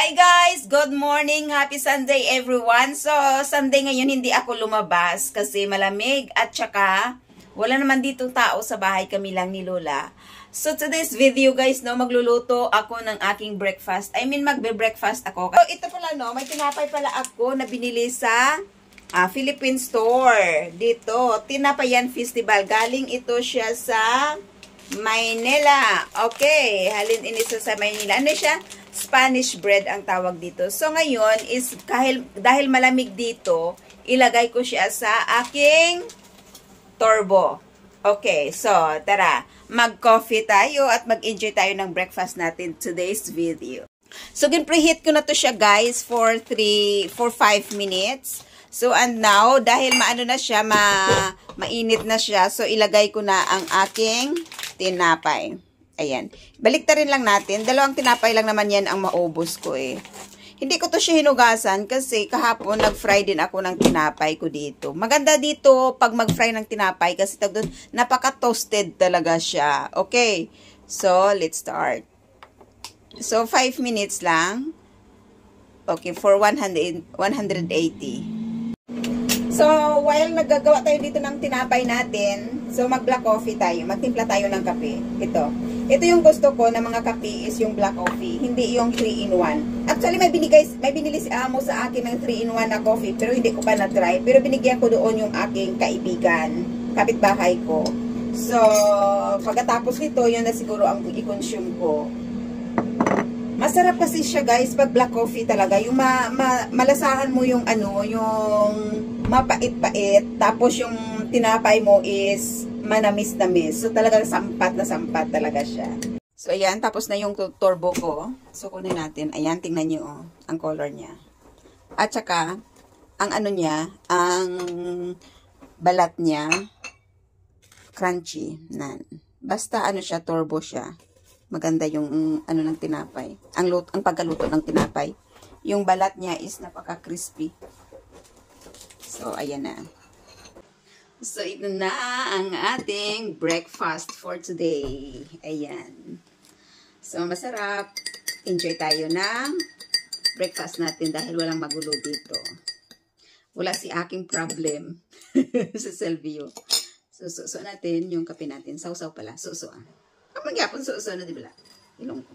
Hi guys! Good morning! Happy Sunday everyone! So, Sunday ngayon hindi ako lumabas kasi malamig at saka wala naman ditong tao sa bahay, kami lang ni Lola. So, today's video guys, no, magluluto ako ng aking breakfast. I mean, magbe-breakfast ako. So, ito pala, no, may tinapay pala ako na binili sa Philippine store. Dito, Tinapayan Festival. Galing ito siya sa Maynila. Okay, halin inisa sa Maynila. Ano siya? Spanish bread ang tawag dito. So, ngayon is, dahil malamig dito, ilagay ko siya sa aking turbo. Okay, so, tara. Mag-coffee tayo at mag-enjoy tayo ng breakfast natin today's video. So, preheat ko na to siya guys for 5 minutes. So, and now, dahil maano na siya, mainit na siya, so, ilagay ko na ang aking tinapay. Ayan. Baliktarin lang natin. Dalawang tinapay lang naman yan ang maubos ko eh. Hindi ko to siya hinugasan kasi kahapon nag-fry din ako ng tinapay ko dito. Maganda dito pag mag-fry ng tinapay kasi napaka-toasted talaga siya. Okay. So, let's start. So, 5 minutes lang. Okay, for 180. So, while naggagawa tayo dito ng tinapay natin, so mag-black coffee tayo. Magtimpla tayo ng kape. Ito yung gusto ko na mga kape is yung black coffee, hindi yung 3-in-1. Actually, may binili si Amo sa akin ng 3-in-1 na coffee, pero hindi ko pa na-try. Pero binigyan ko doon yung aking kaibigan, kapitbahay ko. So, pagkatapos nito, yun na siguro ang i-consume ko. Masarap kasi siya guys, pag black coffee talaga, yung malasahan mo yung ano, yung mapait-pait, tapos yung tinapay mo is manamis-namis. So, talagang sampat na sampat talaga siya. So, ayan. Tapos na yung turbo ko. So, kunin natin. Ayan, tingnan nyo, oh, ang color niya. At saka, ang ano niya, ang balat niya, crunchy. Basta, ano siya, turbo siya. Maganda yung, ano ng tinapay. Ang pagkaluto ng tinapay. Yung balat niya is napaka-crispy. So, ayan na. So, ito na ang ating breakfast for today. Ayan. So, masarap. Enjoy tayo ng breakfast natin dahil walang magulo dito. Wala si aking problem sa Selvio. So, suso natin yung kape natin. Sausaw pala. Suso ah. Kapag yapon, suso na di ba? Ilong ko.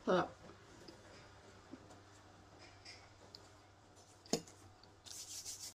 Sarap.